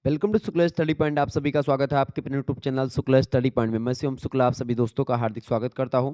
Welcome to Shukla study point. आप सभी का स्वागत है आपके अपने YouTube channel Shukla study point में। मैं शिवम शुक्ला आप सभी दोस्तों का हार्दिक स्वागत करता हूं।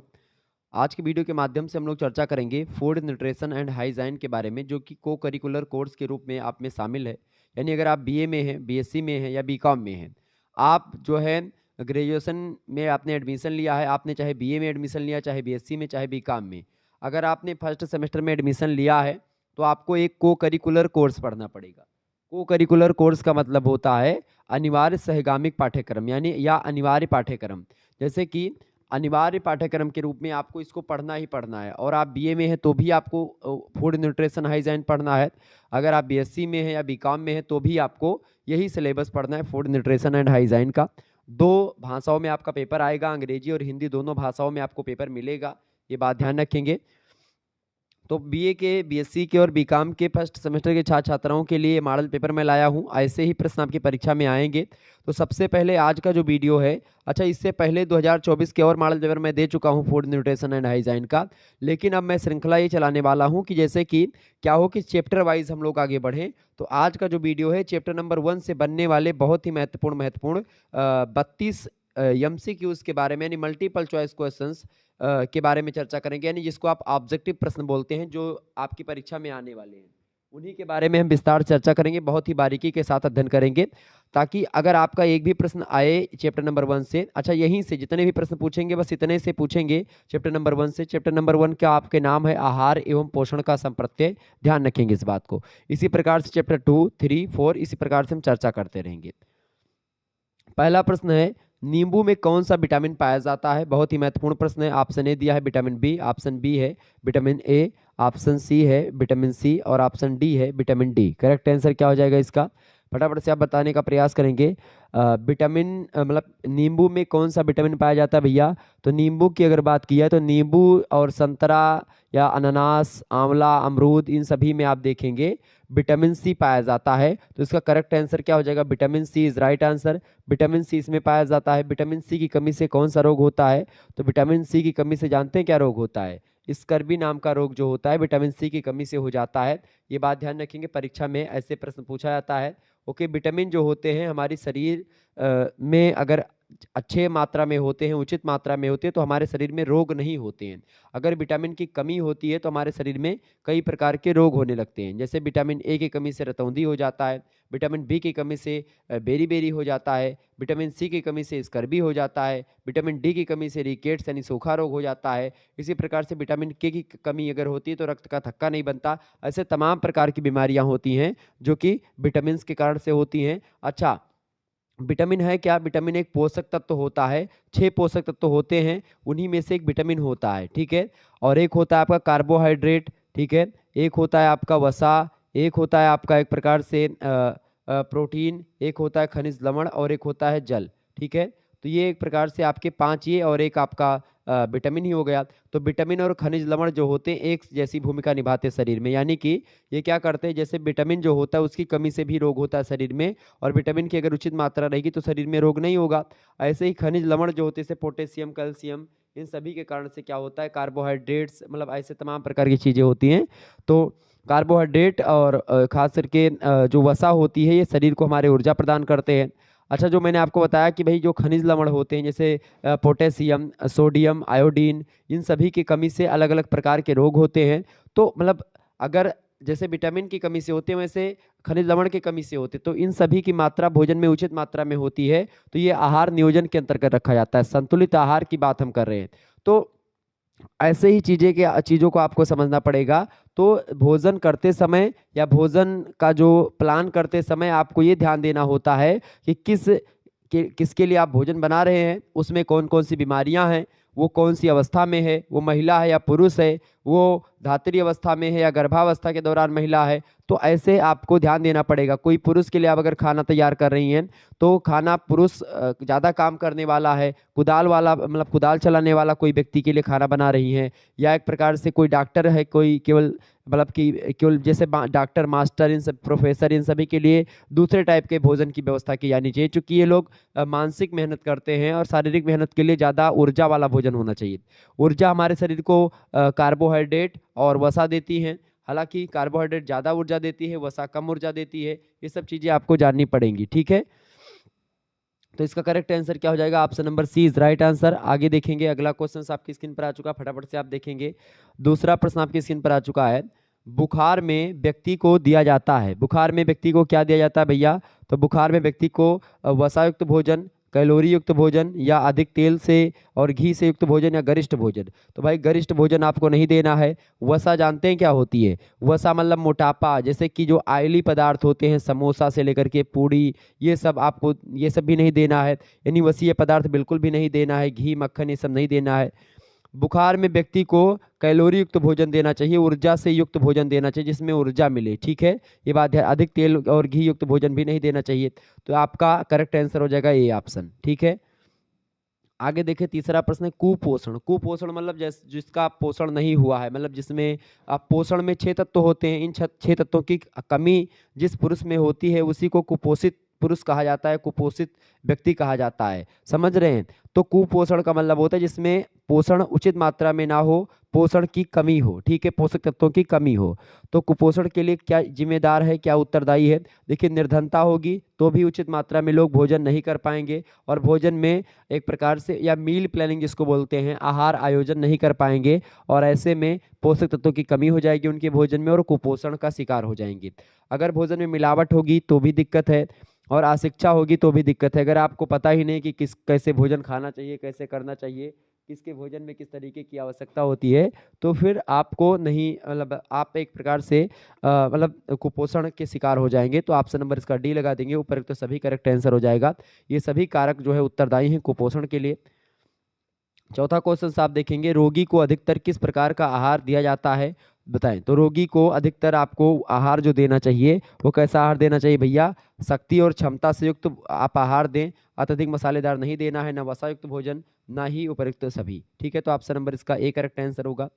आज की वीडियो के माध्यम से हम लोग चर्चा करेंगे फूड न्यूट्रिशन एंड हाइजीन के बारे में, जो कि को करिकुलर कोर्स के रूप में आप में शामिल है। यानी अगर आप बीए में हैं, बीएससी में हैं या बीकॉम में हैं, आप जो है ग्रेजुएशन में आपने एडमिशन लिया है, आपने चाहे बीए में एडमिशन लिया, चाहे बीएससी में, चाहे बीकॉम में, अगर आपने फर्स्ट सेमेस्टर में एडमिशन लिया है तो आपको एक को करिकुलर कोर्स पढ़ना पड़ेगा। को करिकुलर कोर्स का मतलब होता है अनिवार्य सहगामिक पाठ्यक्रम, यानी या अनिवार्य पाठ्यक्रम। जैसे कि अनिवार्य पाठ्यक्रम के रूप में आपको इसको पढ़ना ही पढ़ना है। और आप बीए में हैं तो भी आपको फूड न्यूट्रिशन हाइजीन पढ़ना है। अगर आप बीएससी में हैं या बीकॉम में हैं तो भी आपको यही सिलेबस पढ़ना है, फूड न्यूट्रिशन एंड हाइजीन का। दो भाषाओं में आपका पेपर आएगा, अंग्रेजी और हिंदी दोनों भाषाओं में आपको पेपर मिलेगा, ये बात ध्यान रखेंगे। तो बीए के, बीएससी के और बीकॉम के फर्स्ट सेमेस्टर के छात्र छात्राओं के लिए मॉडल पेपर मैं लाया हूं। ऐसे ही प्रश्न आपकी परीक्षा में आएंगे। तो सबसे पहले आज का जो वीडियो है, अच्छा इससे पहले 2024 के और मॉडल पेपर मैं दे चुका हूं फूड न्यूट्रिशन एंड हाइजीन का, लेकिन अब मैं श्रृंखला ये चलाने वाला हूं कि जैसे कि क्या हो कि चैप्टर वाइज हम लोग आगे बढ़ें। तो आज का जो वीडियो है चैप्टर नंबर 1 से बनने वाले बहुत ही महत्वपूर्ण 32 एमसीक्यूज के बारे में, यानी मल्टीपल चॉइस क्वेश्चंस के बारे में चर्चा करेंगे, यानी जिसको आप ऑब्जेक्टिव प्रश्न बोलते हैं, जो आपकी परीक्षा में आने वाले हैं, उन्हीं के बारे में हम विस्तार चर्चा करेंगे, बहुत ही बारीकी के साथ अध्ययन करेंगे, ताकि अगर आपका एक भी प्रश्न आए चैप्टर नंबर 1 से, अच्छा यहीं से जितने भी प्रश्न पूछेंगे बस इतने से पूछेंगे चैप्टर नंबर 1 से। चैप्टर नंबर 1 का आपके नाम है आहार एवं पोषण का संप्रत्यय, ध्यान रखेंगे इस बात को। इसी प्रकार से चैप्टर 2, 3, 4 इसी प्रकार से हम चर्चा करते रहेंगे। पहला प्रश्न है, नींबू में कौन सा विटामिन पाया जाता है? बहुत ही महत्वपूर्ण प्रश्न है। ऑप्शन ए दिया है विटामिन बी, ऑप्शन बी है विटामिन ए, ऑप्शन सी है विटामिन सी और ऑप्शन डी है विटामिन डी। करेक्ट आंसर क्या हो जाएगा इसका? फटाफट से आप बताने का प्रयास करेंगे। विटामिन मतलब नींबू में कौन सा विटामिन पाया जाता है भैया? तो नींबू की अगर बात की है तो नींबू और संतरा या अनानास, आंवला, अमरूद, इन सभी में आप देखेंगे विटामिन सी पाया जाता है। तो इसका करेक्ट आंसर क्या हो जाएगा? Vitamin C is right answer. Vitamin C इसमें पाया जाता है। विटामिन सी की कमी से कौन सा रोग होता है? तो विटामिन सी की कमी से जानते हैं क्या रोग होता है? स्कर्वी नाम का रोग जो होता है विटामिन सी की कमी से हो जाता है। ये बात ध्यान रखेंगे, परीक्षा में ऐसे प्रश्न पूछा जाता है। ओके, विटामिन जो होते हैं हमारी शरीर में अगर अच्छे मात्रा में होते हैं, उचित मात्रा में होते हैं, तो हमारे शरीर में रोग नहीं होते हैं। अगर विटामिन की कमी होती है तो हमारे शरीर में कई प्रकार के रोग होने लगते हैं। जैसे विटामिन ए की कमी से रतौंधी हो जाता है, विटामिन बी की कमी से बेरी बेरी हो जाता है, विटामिन सी की कमी से स्कर्वी हो जाता है, विटामिन डी की कमी से रिकेट्स यानी सूखा रोग हो जाता है। इसी प्रकार से विटामिन के की कमी अगर होती है तो रक्त का थक्का नहीं बनता। ऐसे तमाम प्रकार की बीमारियां होती हैं जो कि विटामिन के कारण से होती हैं। अच्छा, विटामिन है क्या? विटामिन एक पोषक तत्व होता है। 6 पोषक तत्व होते हैं, उन्हीं में से एक विटामिन होता है, ठीक है। और एक होता है आपका कार्बोहाइड्रेट, ठीक है। एक होता है आपका वसा, एक होता है आपका एक प्रकार से प्रोटीन, एक होता है खनिज लवण और एक होता है जल, ठीक है। तो ये एक प्रकार से आपके 5 ये और एक आपका विटामिन ही हो गया। तो विटामिन और खनिज लवण जो होते हैं एक जैसी भूमिका निभाते हैं शरीर में, यानी कि ये क्या करते हैं, जैसे विटामिन जो होता है उसकी कमी से भी रोग होता है शरीर में, और विटामिन की अगर उचित मात्रा रहेगी तो शरीर में रोग नहीं होगा। ऐसे ही खनिज लवण जो होते हैं जैसे पोटेशियम, कैल्शियम, इन सभी के कारण से क्या होता है, कार्बोहाइड्रेट्स, मतलब ऐसे तमाम प्रकार की चीज़ें होती हैं। तो कार्बोहाइड्रेट और खास करके जो वसा होती है ये शरीर को हमारे ऊर्जा प्रदान करते हैं। अच्छा, जो मैंने आपको बताया कि भाई जो खनिज लवण होते हैं जैसे पोटेशियम, सोडियम, आयोडीन, इन सभी की कमी से अलग अलग प्रकार के रोग होते हैं। तो मतलब अगर जैसे विटामिन की कमी से होते हैं वैसे खनिज लवण की कमी से होते, तो इन सभी की मात्रा भोजन में उचित मात्रा में होती है। तो ये आहार नियोजन के अंतर्गत रखा जाता है, संतुलित आहार की बात हम कर रहे हैं। तो ऐसे ही चीज़ों को आपको समझना पड़ेगा। तो भोजन करते समय या भोजन का जो प्लान करते समय आपको ये ध्यान देना होता है कि किसके लिए आप भोजन बना रहे हैं, उसमें कौन कौन सी बीमारियां हैं, वो कौन सी अवस्था में है, वो महिला है या पुरुष है, वो धात्री अवस्था में है या गर्भावस्था के दौरान महिला है। तो ऐसे आपको ध्यान देना पड़ेगा। कोई पुरुष के लिए आप अगर खाना तैयार कर रही हैं तो खाना पुरुष ज़्यादा काम करने वाला है, कुदाल वाला मतलब कुदाल चलाने वाला कोई व्यक्ति के लिए खाना बना रही हैं, या एक प्रकार से कोई डॉक्टर है, कोई केवल मतलब कि केवल जैसे डॉक्टर, मास्टर, इन सब प्रोफेसर, इन सभी के लिए दूसरे टाइप के भोजन की व्यवस्था की जानी चाहिए। चूँकि ये लोग मानसिक मेहनत करते हैं और शारीरिक मेहनत के लिए ज़्यादा ऊर्जा वाला भोजन होना चाहिए। ऊर्जा हमारे शरीर को कार्बोहाइड्रेट और वसा देती हैं। हालांकि कार्बोहाइड्रेट ज़्यादा ऊर्जा देती है, वसा कम ऊर्जा देती है, ये सब चीज़ें आपको जाननी पड़ेंगी। ठीक है, तो इसका करेक्ट आंसर क्या हो जाएगा? Option number C is right answer. आगे देखेंगे, अगला क्वेश्चन आपकी स्क्रीन पर आ चुका है, फटाफट से आप देखेंगे। दूसरा प्रश्न आपकी स्क्रीन पर आ चुका है। बुखार में व्यक्ति को दिया जाता है, बुखार में व्यक्ति को क्या दिया जाता है भैया? तो बुखार में व्यक्ति को वसायुक्त भोजन, कैलोरी युक्त भोजन, या अधिक तेल से और घी से युक्त भोजन, या गरिष्ठ भोजन। तो भाई गरिष्ठ भोजन आपको नहीं देना है। वसा जानते हैं क्या होती है? वसा मतलब मोटापा, जैसे कि जो ऑयली पदार्थ होते हैं, समोसा से लेकर के पूड़ी, ये सब आपको, ये सब भी नहीं देना है। यानी वसीय पदार्थ बिल्कुल भी नहीं देना है, घी मक्खन ये सब नहीं देना है। बुखार में व्यक्ति को कैलोरी युक्त भोजन देना चाहिए, ऊर्जा से युक्त भोजन देना चाहिए जिसमें ऊर्जा मिले। ठीक है, ये बात है। अधिक तेल और घी युक्त भोजन भी नहीं देना चाहिए। तो आपका करेक्ट आंसर हो जाएगा ए ऑप्शन। ठीक है, आगे देखें, तीसरा प्रश्न है कुपोषण। कुपोषण मतलब जिसका पोषण नहीं हुआ है, मतलब जिसमें पोषण में 6 तत्व होते हैं, इन 6 तत्वों की कमी जिस पुरुष में होती है उसी को कुपोषित पुरुष कहा जाता है, कुपोषित व्यक्ति कहा जाता है। समझ रहे हैं? तो कुपोषण का मतलब होता है जिसमें पोषण उचित मात्रा में ना हो, पोषण की कमी हो। ठीक है, पोषक तत्वों की कमी हो। तो कुपोषण के लिए क्या जिम्मेदार है, क्या उत्तरदायी है? देखिए, निर्धनता होगी तो भी उचित मात्रा में लोग भोजन नहीं कर पाएंगे, और भोजन में एक प्रकार से, या मील प्लानिंग जिसको बोलते हैं, आहार आयोजन नहीं कर पाएंगे, और ऐसे में पोषक तत्वों की कमी हो जाएगी उनके भोजन में और कुपोषण का शिकार हो जाएंगे। अगर भोजन में मिलावट होगी तो भी दिक्कत है, और अशिक्षा होगी तो भी दिक्कत है। अगर आपको पता ही नहीं कि किस कैसे भोजन खाना चाहिए, कैसे करना चाहिए, किसके भोजन में किस तरीके की आवश्यकता होती है, तो फिर आपको नहीं, मतलब आप एक प्रकार से मतलब कुपोषण के शिकार हो जाएंगे। तो ऑप्शन नंबर इसका डी लगा देंगे, उपरोक्त तो सभी करेक्ट आंसर हो जाएगा। ये सभी कारक जो है उत्तरदायी हैं कुपोषण के लिए। चौथा क्वेश्चन आप देखेंगे, रोगी को अधिकतर किस प्रकार का आहार दिया जाता है, बताएं। तो रोगी को अधिकतर आपको आहार जो देना चाहिए वो कैसा आहार देना चाहिए भैया? शक्ति और क्षमता से युक्त आप आहार दें। अत्यधिक मसालेदार नहीं देना है, न वसा युक्त भोजन, ना ही उपयुक्त सभी। ठीक है, तो ऑप्शन नंबर इसका ए करेक्ट आंसर होगा।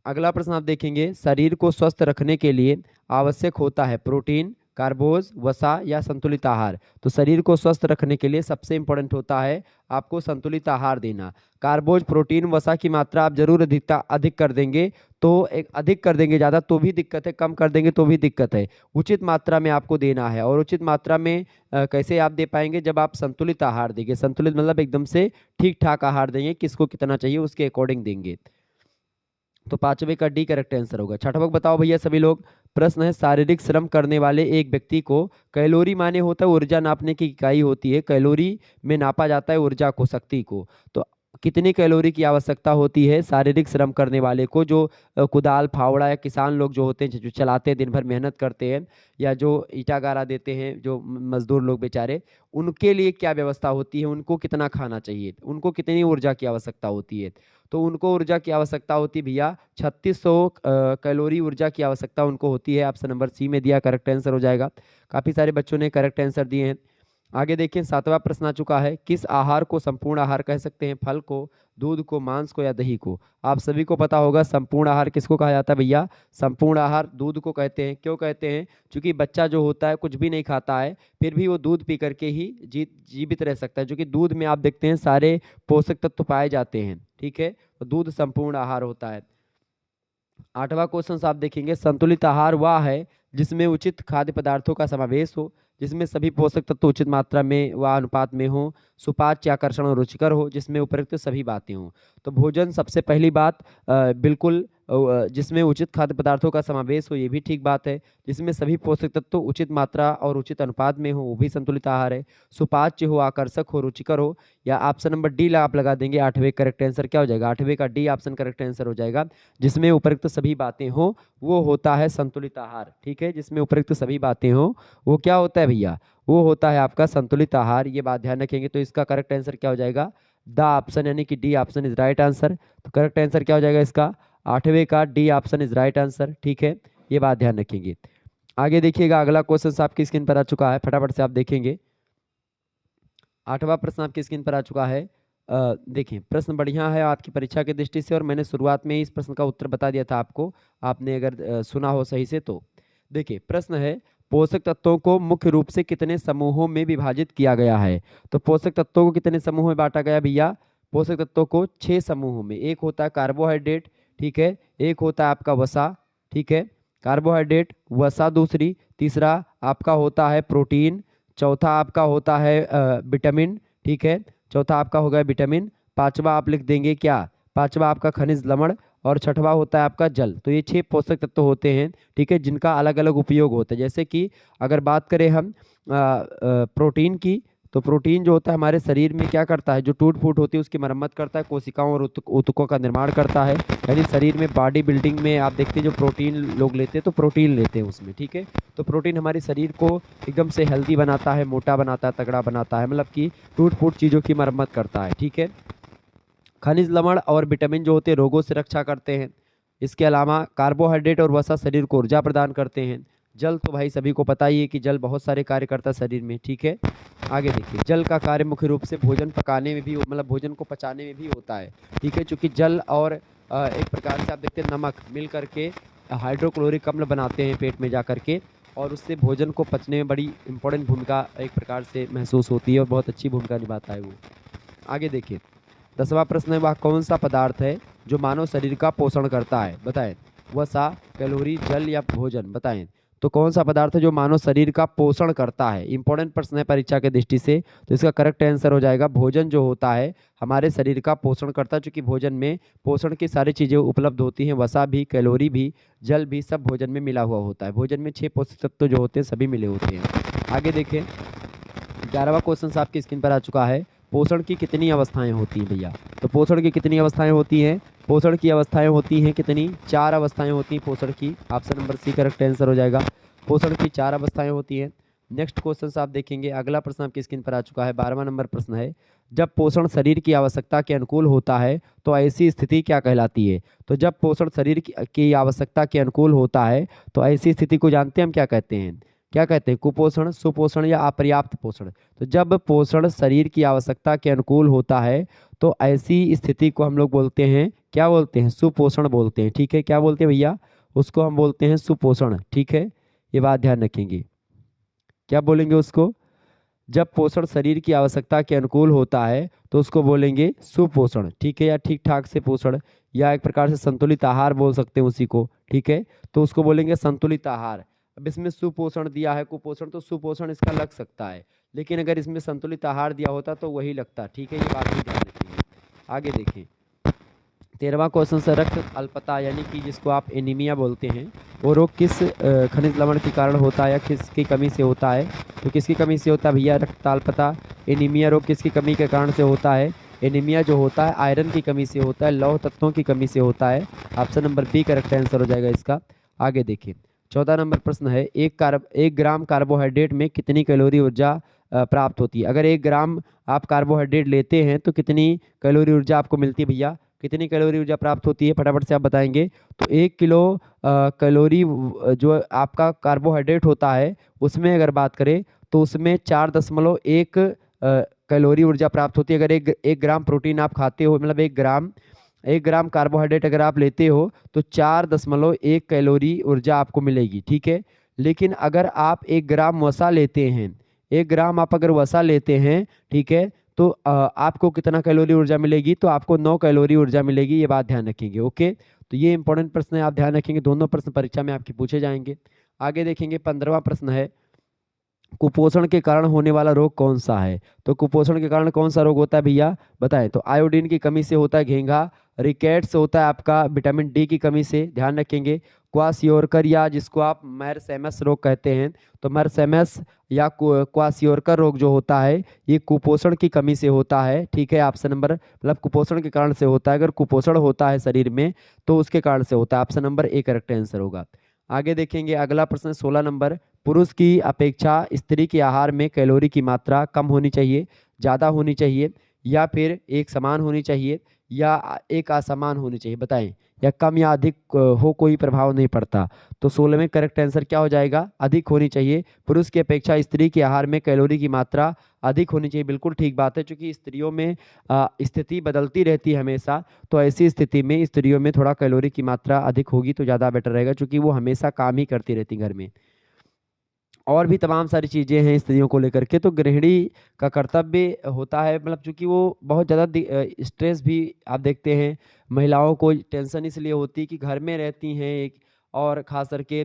अगला प्रश्न आप देखेंगे, शरीर को स्वस्थ रखने के लिए आवश्यक होता है प्रोटीन, कार्बोज, वसा या संतुलित आहार। तो शरीर को स्वस्थ रखने के लिए सबसे इंपॉर्टेंट होता है आपको संतुलित आहार देना। कार्बोज, प्रोटीन, वसा की मात्रा आप जरूर अधिक कर देंगे तो एक अधिक कर देंगे ज़्यादा तो भी दिक्कत है, कम कर देंगे तो भी दिक्कत है। उचित मात्रा में आपको देना है, और उचित मात्रा में कैसे आप दे पाएंगे? जब आप संतुलित आहार देंगे। संतुलित मतलब एकदम से ठीक ठाक आहार देंगे, किसको कितना चाहिए उसके अकॉर्डिंग देंगे। तो पांचवे का डी करेक्ट आंसर होगा। छठवा बताओ भैया सभी लोग। प्रश्न है, शारीरिक श्रम करने वाले एक व्यक्ति को, कैलोरी माने होता है ऊर्जा नापने की इकाई होती है, कैलोरी में नापा जाता है ऊर्जा को, शक्ति को। तो कितनी कैलोरी की आवश्यकता होती है शारीरिक श्रम करने वाले को? जो कुदाल फावड़ा या किसान लोग जो होते हैं, जो चलाते हैं, दिन भर मेहनत करते हैं, या जो ईटा गारा देते हैं, जो मजदूर लोग बेचारे, उनके लिए क्या व्यवस्था होती है? उनको कितना खाना चाहिए? उनको कितनी ऊर्जा की आवश्यकता होती है? तो उनको ऊर्जा की आवश्यकता होती है भैया 3600 कैलोरी ऊर्जा की आवश्यकता उनको होती है। ऑप्शन नंबर सी में दिया करेक्ट आंसर हो जाएगा। काफ़ी सारे बच्चों ने करेक्ट आंसर दिए हैं। आगे देखिए, सातवां प्रश्न आ चुका है, किस आहार को संपूर्ण आहार कह सकते हैं? फल को, दूध को, मांस को, या दही को? आप सभी को पता होगा संपूर्ण आहार किसको कहा जाता है भैया? संपूर्ण आहार दूध को कहते हैं। क्यों कहते हैं? क्योंकि बच्चा जो होता है कुछ भी नहीं खाता है, फिर भी वो दूध पी करके ही जीवित रह सकता है, जो कि दूध में आप देखते हैं सारे पोषक तत्व पाए जाते हैं। ठीक है, तो दूध संपूर्ण आहार होता है। आठवां क्वेश्चन आप देखेंगे, संतुलित आहार वह है जिसमें उचित खाद्य पदार्थों का समावेश हो, जिसमें सभी पोषक तत्व उचित मात्रा में व अनुपात में हो, सुपाच्य, आकर्षण और रुचिकर हो, जिसमें उपयुक्त सभी बातें हों। तो भोजन सबसे पहली बात बिल्कुल जिसमें उचित खाद्य पदार्थों का समावेश हो, ये भी ठीक बात है। जिसमें सभी पोषक तत्व उचित मात्रा और उचित अनुपात में हो, वो भी संतुलित आहार है। सुपाच्य हो, आकर्षक हो, रुचिकर हो, या ऑप्शन नंबर डी आप लगा देंगे। आठवें करेक्ट आंसर क्या हो जाएगा? आठवें का डी ऑप्शन करेक्ट आंसर हो जाएगा। जिसमें उपयुक्त सभी बातें हो वो होता है संतुलित आहार। ठीक है, जिसमें उपयुक्त सभी बातें हो वो क्या होता है भैया? वो होता है आपका संतुलित आहार। ये बात ध्यान रखेंगे। तो इसका करेक्ट आंसर क्या हो जाएगा? द ऑप्शन, यानी कि D option is right answer. तो करेक्ट आंसर क्या हो जाएगा इसका? आठवें का D option is right answer. ठीक है, ये बात ध्यान रखेंगे। आगे देखिएगा, अगला क्वेश्चन आपकी स्क्रीन पर आ चुका है, फटाफट से आप देखेंगे। आठवां प्रश्न आपकी स्क्रीन पर आ चुका है। देखें, प्रश्न बढ़िया है आपकी परीक्षा की दृष्टि से, और मैंने शुरुआत में ही इस प्रश्न का उत्तर बता दिया था आपको, आपने अगर सुना हो सही से तो। देखिए, प्रश्न है, पोषक तत्वों को मुख्य रूप से कितने समूहों में विभाजित किया गया है? तो पोषक तत्वों को कितने समूहों में बांटा गया भैया? पोषक तत्वों को 6 समूहों में। एक होता है कार्बोहाइड्रेट, ठीक है, एक होता है आपका वसा, ठीक है, कार्बोहाइड्रेट, वसा दूसरी, तीसरा आपका होता है प्रोटीन, चौथा आपका होता है विटामिन, ठीक है, चौथा आपका होगा विटामिन, पांचवा आप लिख देंगे क्या, पांचवा आपका खनिज लवण, और छठवा होता है आपका जल। तो ये 6 पोषक तत्व होते हैं, ठीक है, जिनका अलग अलग उपयोग होता है। जैसे कि अगर बात करें हम प्रोटीन की, तो प्रोटीन जो होता है हमारे शरीर में क्या करता है, जो टूट फूट होती है उसकी मरम्मत करता है, कोशिकाओं और ऊतकों का निर्माण करता है। यानी शरीर में बॉडी बिल्डिंग में आप देखते हैं जो प्रोटीन लोग लेते हैं तो प्रोटीन लेते हैं उसमें, ठीक है। तो प्रोटीन हमारे शरीर को एकदम से हेल्दी बनाता है, मोटा बनाता है, तगड़ा बनाता है, मतलब कि टूट फूट चीज़ों की मरम्मत करता है, ठीक है। खनिज लवण और विटामिन जो होते हैं रोगों से रक्षा करते हैं। इसके अलावा कार्बोहाइड्रेट और वसा शरीर को ऊर्जा प्रदान करते हैं। जल तो भाई सभी को पता ही है कि जल बहुत सारे कार्य करता है शरीर में, ठीक है। आगे देखिए, जल का कार्य मुख्य रूप से भोजन पकाने में भी, मतलब भोजन को पचाने में भी होता है, ठीक है, क्योंकि जल और एक प्रकार से आप देखते हैं नमक मिल करके हाइड्रोक्लोरिक अम्ल बनाते हैं पेट में जा करके, और उससे भोजन को पचने में बड़ी इंपॉर्टेंट भूमिका एक प्रकार से महसूस होती है और बहुत अच्छी भूमिका निभाता है वो। आगे देखिए, 10वां प्रश्न है, वह कौन सा पदार्थ है जो मानव शरीर का पोषण करता है, बताएं। वसा, कैलोरी, जल या भोजन, बताएं। तो कौन सा पदार्थ है जो मानव शरीर का पोषण करता है, इंपॉर्टेंट प्रश्न है परीक्षा के दृष्टि से। तो इसका करेक्ट आंसर हो जाएगा भोजन जो होता है हमारे शरीर का पोषण करता है, क्योंकि भोजन में पोषण की सारी चीज़ें उपलब्ध होती हैं, वसा भी, कैलोरी भी, जल भी, सब भोजन में मिला हुआ होता है। भोजन में 6 पोषक तत्व जो होते हैं सभी मिले होते हैं। आगे देखें, 11वां क्वेश्चन आपकी स्क्रीन पर आ चुका है, पोषण की कितनी अवस्थाएं होती हैं भैया। तो पोषण की कितनी अवस्थाएं होती हैं, पोषण की अवस्थाएं होती हैं कितनी, 4 अवस्थाएं होती हैं पोषण की। Option number C correct answer हो जाएगा, पोषण की 4 अवस्थाएं होती हैं। नेक्स्ट क्वेश्चन आप देखेंगे, अगला प्रश्न आपकी स्क्रीन पर आ चुका है, 12वां नंबर प्रश्न है, जब पोषण शरीर की आवश्यकता के अनुकूल होता है तो ऐसी स्थिति क्या कहलाती है। तो जब पोषण शरीर की आवश्यकता के अनुकूल होता है तो ऐसी स्थिति को जानते हैं हम क्या कहते हैं, क्या कहते हैं, कुपोषण, सुपोषण या अपर्याप्त पोषण। तो जब पोषण शरीर की आवश्यकता के अनुकूल होता है तो ऐसी स्थिति को हम लोग बोलते हैं, क्या बोलते हैं, सुपोषण बोलते हैं, ठीक है। क्या बोलते हैं भैया, उसको हम बोलते हैं सुपोषण, ठीक है, ये बात ध्यान रखेंगे। क्या बोलेंगे उसको, जब पोषण शरीर की आवश्यकता के अनुकूल होता है तो उसको बोलेंगे सुपोषण, ठीक है, या ठीक ठाक से पोषण, या एक प्रकार से संतुलित आहार बोल सकते हैं उसी को, ठीक है, तो उसको बोलेंगे संतुलित आहार। अब इसमें सुपोषण दिया है, कुपोषण, तो सुपोषण इसका लग सकता है, लेकिन अगर इसमें संतुलित आहार दिया होता तो वही लगता, ठीक है, ये बात भी ध्यान रखिए। आगे देखिए, 13वां क्वेश्चन से, रक्त अल्पता यानी कि जिसको आप एनीमिया बोलते हैं, वो रोग किस खनिज लवण के कारण होता है या किसकी कमी से होता है। तो किसकी कमी से होता है भैया, रक्त अल्पता, एनीमिया रोग किसकी कमी के कारण से होता है। एनीमिया जो होता है आयरन की कमी से होता है, लौह तत्वों की कमी से होता है। Option number B correct answer हो जाएगा इसका। आगे देखिए, 14 नंबर प्रश्न है, 1 ग्राम कार्बोहाइड्रेट में कितनी कैलोरी ऊर्जा प्राप्त होती है। अगर 1 ग्राम आप कार्बोहाइड्रेट लेते हैं तो कितनी कैलोरी ऊर्जा आपको मिलती है भैया, कितनी कैलोरी ऊर्जा प्राप्त होती है, फटाफट से आप बताएंगे। तो 1 किलो कैलोरी जो आपका कार्बोहाइड्रेट होता है उसमें अगर बात करें तो उसमें 4.1 कैलोरी ऊर्जा प्राप्त होती है। अगर एक ग्राम प्रोटीन आप खाते हो, मतलब 1 ग्राम कार्बोहाइड्रेट अगर आप लेते हो तो 4.1 कैलोरी ऊर्जा आपको मिलेगी, ठीक है। लेकिन अगर आप 1 ग्राम वसा लेते हैं, 1 ग्राम आप अगर वसा लेते हैं, ठीक है, तो आपको कितना कैलोरी ऊर्जा मिलेगी, तो आपको 9 कैलोरी ऊर्जा मिलेगी, ये बात ध्यान रखेंगे, ओके। तो ये इंपॉर्टेंट प्रश्न है, आप ध्यान रखेंगे, दोनों प्रश्न परीक्षा में आपके पूछे जाएंगे। आगे देखेंगे, 15वां प्रश्न है, कुपोषण के कारण होने वाला रोग कौन सा है। तो कुपोषण के कारण कौन सा रोग होता है भैया, बताएं। तो आयोडीन की कमी से होता है घेंघा, रिकेट्स होता है आपका विटामिन डी की कमी से, ध्यान रखेंगे। क्वासियोरकर या जिसको आप मैरसेमस रोग कहते हैं, तो मैरसेमस या क्वासियोरकर रोग जो होता है ये कुपोषण की कमी से होता है, ठीक है। ऑप्शन नंबर, मतलब कुपोषण के कारण से होता है, अगर कुपोषण होता है शरीर में तो उसके कारण से होता है। Option number A correct answer होगा। आगे देखेंगे, अगला प्रश्न 16 नंबर, पुरुष की अपेक्षा स्त्री के आहार में कैलोरी की मात्रा कम होनी चाहिए, ज़्यादा होनी चाहिए, या फिर एक समान होनी चाहिए, या एक असमान होनी चाहिए, बताएं। या कम या अधिक हो कोई प्रभाव नहीं पड़ता। तो 16वें करेक्ट आंसर क्या हो जाएगा, अधिक होनी चाहिए। पुरुष की अपेक्षा स्त्री के आहार में कैलोरी की मात्रा अधिक होनी चाहिए, बिल्कुल ठीक बात है, क्योंकि स्त्रियों में स्थिति बदलती रहती है हमेशा, तो ऐसी स्थिति में स्त्रियों में थोड़ा कैलोरी की मात्रा अधिक होगी तो ज़्यादा बेटर रहेगा, क्योंकि वो हमेशा काम ही करती रहती घर में। और भी तमाम सारी चीज़ें हैं स्त्रियों को लेकर के, तो गृहिणी का कर्तव्य होता है, मतलब चूंकि वो बहुत ज़्यादा स्ट्रेस भी आप देखते हैं, महिलाओं को टेंशन इसलिए होती है कि घर में रहती हैं, एक और खास करके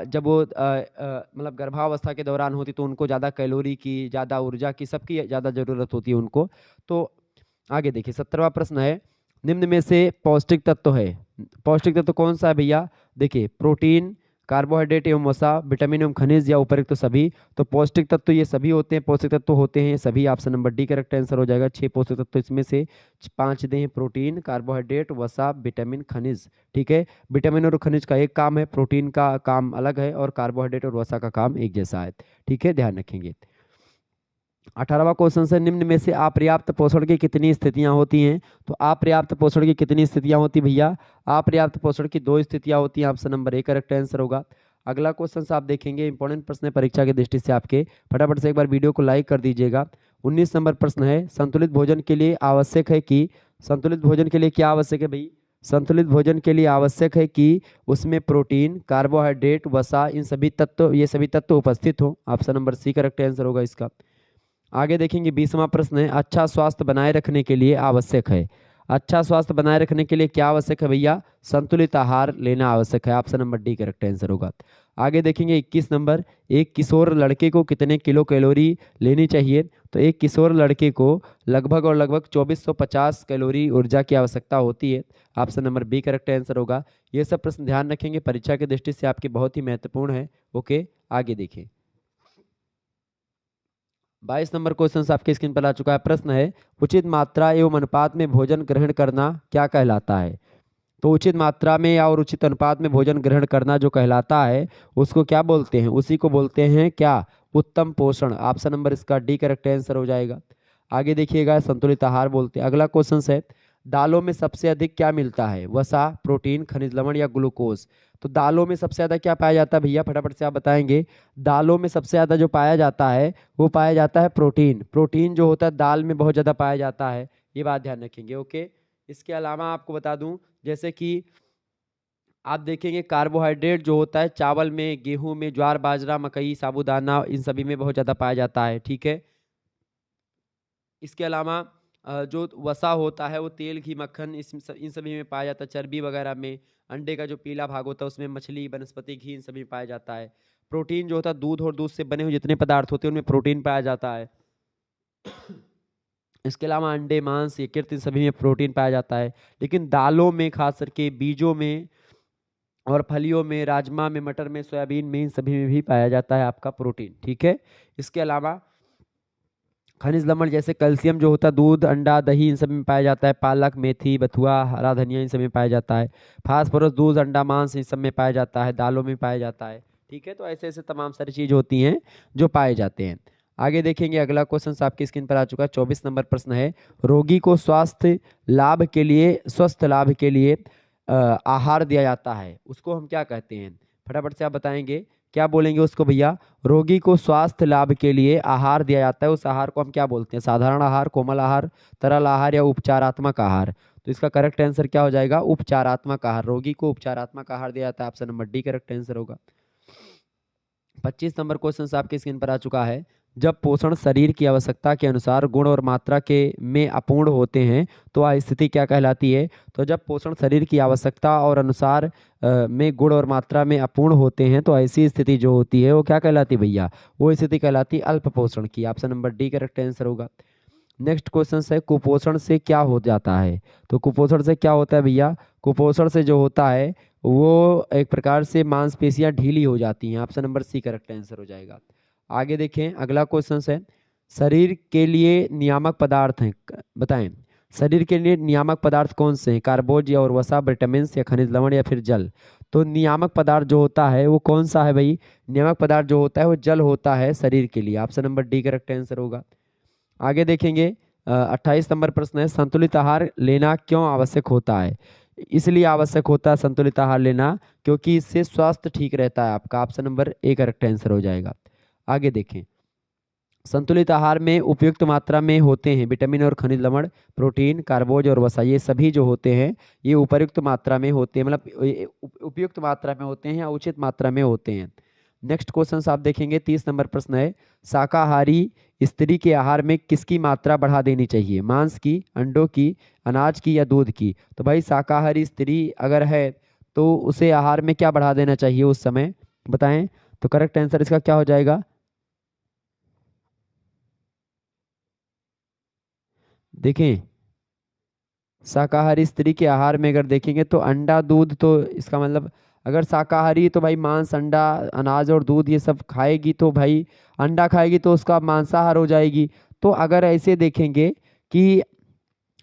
जब वो मतलब गर्भावस्था के दौरान होती तो उनको ज़्यादा कैलोरी की, ज़्यादा ऊर्जा की, सबकी ज़्यादा ज़रूरत होती है उनको। तो आगे देखिए 17वां प्रश्न है, निम्न में से पौष्टिक तत्व है, पौष्टिक तत्व कौन सा है भैया? देखिए प्रोटीन, कार्बोहाइड्रेट एवं वसा, विटामिन एवं खनिज या उपयुक्त तो सभी। तो पौष्टिक तत्व ये सभी होते हैं, पौष्टिक तत्व होते हैं सभी। Option number D correct answer हो जाएगा। 6 पौष्टिक तत्व इसमें से 5 दे हैं, प्रोटीन, कार्बोहाइड्रेट, वसा, विटामिन, खनिज। ठीक है, विटामिन और खनिज का एक काम है, प्रोटीन का काम अलग है और कार्बोहाइड्रेट और वसा का काम एक जैसा है। ठीक है, ध्यान रखेंगे। 18वां क्वेश्चन है, निम्न में से अपर्याप्त पोषण की कितनी स्थितियां होती हैं? तो अपर्याप्त पोषण की कितनी स्थितियां होती भैया? अपर्याप्त पोषण की 2 स्थितियां होती हैं। Option number A correct answer होगा। अगला क्वेश्चन आप देखेंगे, इंपॉर्टेंट प्रश्न है परीक्षा की दृष्टि से आपके, फटाफट से एक बार वीडियो को लाइक कर दीजिएगा। 19 नंबर प्रश्न है, संतुलित भोजन के लिए आवश्यक है कि, संतुलित भोजन के लिए क्या आवश्यक है भाई? संतुलित भोजन के लिए आवश्यक है कि उसमें प्रोटीन, कार्बोहाइड्रेट, वसा, इन सभी तत्व, ये सभी तत्व उपस्थित हो। Option number C correct answer होगा इसका। आगे देखेंगे 20वां प्रश्न है, अच्छा स्वास्थ्य बनाए रखने के लिए आवश्यक है, अच्छा स्वास्थ्य बनाए रखने के लिए क्या आवश्यक है भैया? संतुलित आहार लेना आवश्यक है। Option number D correct answer होगा। आगे देखेंगे 21 नंबर, एक किशोर लड़के को कितने किलो कैलोरी लेनी चाहिए? तो एक किशोर लड़के को लगभग और लगभग 2450 कैलोरी ऊर्जा की आवश्यकता होती है। Option number B correct answer होगा। ये सब प्रश्न ध्यान रखेंगे, परीक्षा की दृष्टि से आपके बहुत ही महत्वपूर्ण है। ओके, आगे देखिए 22 नंबर क्वेश्चन आपके स्क्रीन पर आ चुका है। प्रश्न है, उचित मात्रा एवं अनुपात में भोजन ग्रहण करना क्या कहलाता है? तो उचित मात्रा में और उचित अनुपात में भोजन ग्रहण करना जो कहलाता है उसको क्या बोलते हैं? उसी को बोलते हैं क्या? उत्तम पोषण। ऑप्शन नंबर इसका डी करेक्ट आंसर हो जाएगा। आगे देखिएगा, संतुलित आहार बोलते हैं। अगला क्वेश्चन है, दालों में सबसे अधिक क्या मिलता है? वसा, प्रोटीन, खनिज लवण या ग्लूकोज? तो दालों में सबसे ज्यादा क्या पाया जाता है भैया? फटाफट से आप बताएंगे। दालों में सबसे ज्यादा जो पाया जाता है वो पाया जाता है प्रोटीन। प्रोटीन जो होता है दाल में बहुत ज्यादा पाया जाता है, ये बात ध्यान रखेंगे। ओके, इसके अलावा आपको बता दूं, जैसे कि आप देखेंगे कार्बोहाइड्रेट जो होता है चावल में, गेहूं में, ज्वार, बाजरा, मकई, साबूदाना, इन सभी में बहुत ज़्यादा पाया जाता है। ठीक है, इसके अलावा जो वसा होता है वो तेल, घी, मक्खन, इन सभी में पाया जाता है। चर्बी वगैरह में, अंडे का जो पीला भाग होता है उसमें, मछली, वनस्पति घी, इन सभी में पाया जाता है। प्रोटीन जो होता है दूध और दूध से बने हुए जितने पदार्थ होते हैं उनमें प्रोटीन पाया जाता है। इसके अलावा अंडे, मांस, यकृत, इन सभी में प्रोटीन पाया जाता है। लेकिन दालों में, खास करके बीजों में और फलियों में, राजमा में, मटर में, सोयाबीन में, इन सभी में भी पाया जाता है आपका प्रोटीन। ठीक है, इसके अलावा खनिज लवण जैसे कैल्शियम जो होता है दूध, अंडा, दही, इन सब में पाया जाता है। पालक, मेथी, बथुआ, हरा धनिया, इन सब में पाया जाता है। फास्फोरस दूध, अंडा, मांस, इन सब में पाया जाता है। दालों में पाया जाता है। ठीक है, तो ऐसे ऐसे तमाम सारी चीज होती हैं जो पाए जाते हैं। आगे देखेंगे, अगला क्वेश्चन आपकी स्क्रीन पर आ चुका है। 24 नंबर प्रश्न है, रोगी को स्वास्थ्य लाभ के लिए, स्वस्थ लाभ के लिए आहार दिया जाता है, उसको हम क्या कहते हैं? फटाफट से आप बताएंगे, क्या बोलेंगे उसको भैया? रोगी को स्वास्थ्य लाभ के लिए आहार दिया जाता है, उस आहार को हम क्या बोलते हैं? साधारण आहार, कोमल आहार, तरल आहार या उपचारात्मक आहार? तो इसका करेक्ट आंसर क्या हो जाएगा? उपचारात्मक आहार। रोगी को उपचारात्मक आहार दिया जाता है। Option number D correct answer होगा। 25 नंबर क्वेश्चन आपके स्क्रीन पर आ चुका है, जब पोषण शरीर की आवश्यकता के अनुसार गुण और मात्रा के में अपूर्ण होते हैं तो वह स्थिति क्या कहलाती है? तो जब पोषण शरीर की आवश्यकता और अनुसार में गुण और मात्रा में अपूर्ण होते हैं तो ऐसी स्थिति जो होती है वो क्या कहलाती है भैया? वो स्थिति कहलाती है अल्प पोषण की। Option number D correct answer होगा। नेक्स्ट क्वेश्चन है, कुपोषण से क्या हो जाता है? तो कुपोषण से क्या होता है भैया? कुपोषण से जो होता है वो एक प्रकार से मांसपेशियां ढीली हो जाती हैं। Option number C correct answer हो जाएगा। आगे देखें, अगला क्वेश्चन है, शरीर के लिए नियामक पदार्थ हैं, बताएं शरीर के लिए नियामक पदार्थ कौन से हैं? कार्बोज या और वसा, विटामिन या खनिज लवण या फिर जल? तो नियामक पदार्थ जो होता है वो कौन सा है भाई? नियामक पदार्थ जो होता है वो जल होता है शरीर के लिए। Option number D correct answer होगा। आगे देखेंगे 28 नंबर प्रश्न है, संतुलित आहार लेना क्यों आवश्यक होता है? इसलिए आवश्यक होता है संतुलित आहार लेना क्योंकि इससे स्वास्थ्य ठीक रहता है आपका। Option number A correct answer हो जाएगा। आगे देखें, संतुलित आहार में उपयुक्त मात्रा में होते हैं विटामिन और खनिज लवण, प्रोटीन, कार्बोज और वसा, ये सभी जो होते हैं ये उपयुक्त मात्रा में होते हैं, मतलब उपयुक्त मात्रा में होते हैं या उचित मात्रा में होते हैं। नेक्स्ट क्वेश्चन आप देखेंगे, 30 नंबर प्रश्न है, शाकाहारी स्त्री के आहार में किसकी मात्रा बढ़ा देनी चाहिए? मांस की, अंडों की, अनाज की या दूध की? तो भाई शाकाहारी स्त्री अगर है तो उसे आहार में क्या बढ़ा देना चाहिए उस समय, बताएं। तो करेक्ट आंसर इसका क्या हो जाएगा? देखें, शाकाहारी स्त्री के आहार में अगर देखेंगे तो अंडा दूध, तो इसका मतलब अगर शाकाहारी तो भाई मांस अंडा अनाज और दूध ये सब खाएगी, तो भाई अंडा खाएगी तो उसका मांसाहार हो जाएगी। तो अगर ऐसे देखेंगे कि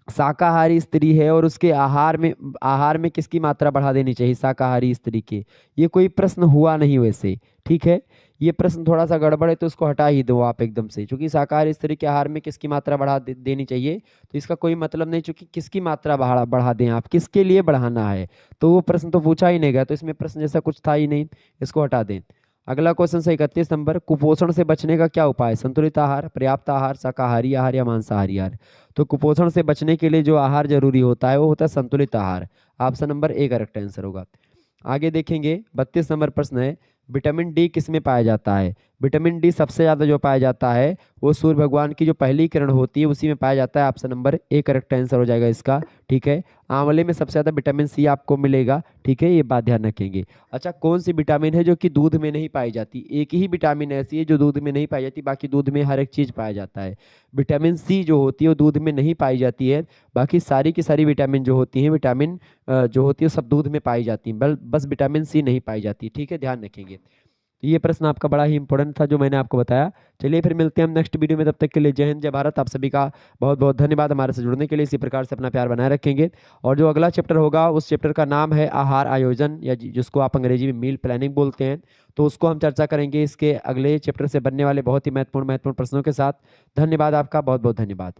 शाकाहारी स्त्री है और उसके आहार में किसकी मात्रा बढ़ा देनी चाहिए शाकाहारी स्त्री के, ये कोई प्रश्न हुआ नहीं वैसे, ठीक है। ये प्रश्न थोड़ा सा गड़बड़ है तो इसको हटा ही दो आप एकदम से, क्योंकि शाकाहारी स्त्री के आहार में किसकी मात्रा देनी चाहिए, तो इसका कोई मतलब नहीं, क्योंकि किसकी मात्रा बढ़ा दें आप, किसके लिए बढ़ाना है, तो वो प्रश्न तो पूछा ही नहीं गया, तो इसमें प्रश्न जैसा कुछ था ही नहीं, इसको हटा दें। अगला क्वेश्चन से 31 नंबर, कुपोषण से बचने का क्या उपाय? संतुलित आहार, पर्याप्त आहार, शाकाहारी आहार या मांसाहारी आहार? तो कुपोषण से बचने के लिए जो आहार जरूरी होता है वो होता है संतुलित आहार। Option number A correct answer होगा। आगे देखेंगे 32 नंबर प्रश्न है, विटामिन डी किस में पाया जाता है? विटामिन डी सबसे ज़्यादा जो पाया जाता है वो सूर्य भगवान की जो पहली किरण होती है उसी में पाया जाता है। Option number A correct answer हो जाएगा इसका, ठीक है। आंवले में सबसे ज़्यादा विटामिन सी आपको मिलेगा, ठीक है, ये बात ध्यान रखेंगे। अच्छा, कौन सी विटामिन है जो कि दूध में नहीं पाई जाती? एक ही विटामिन ऐसी है जो दूध में नहीं पाई जाती, बाकी दूध में हर एक चीज़ पाया जाता है। विटामिन सी जो होती है वो दूध में नहीं पाई जाती है, बाकी सारी की सारी विटामिन जो होती हैं, विटामिन जो होती है सब दूध में पाई जाती हैं, बस विटामिन सी नहीं पाई जाती, ठीक है, ध्यान रखेंगे। तो ये प्रश्न आपका बड़ा ही इंपॉर्टेंट था जो मैंने आपको बताया। चलिए फिर मिलते हैं हम नेक्स्ट वीडियो में, तब तक के लिए जय हिंद जय भारत। आप सभी का बहुत बहुत धन्यवाद हमारे से जुड़ने के लिए, इसी प्रकार से अपना प्यार बनाए रखेंगे। और जो अगला चैप्टर होगा उस चैप्टर का नाम है आहार आयोजन, या जिसको आप अंग्रेजी में मील प्लानिंग बोलते हैं, तो उसको हम चर्चा करेंगे इसके अगले चैप्टर से बनने वाले बहुत ही महत्वपूर्ण प्रश्नों के साथ। धन्यवाद आपका, बहुत बहुत धन्यवाद।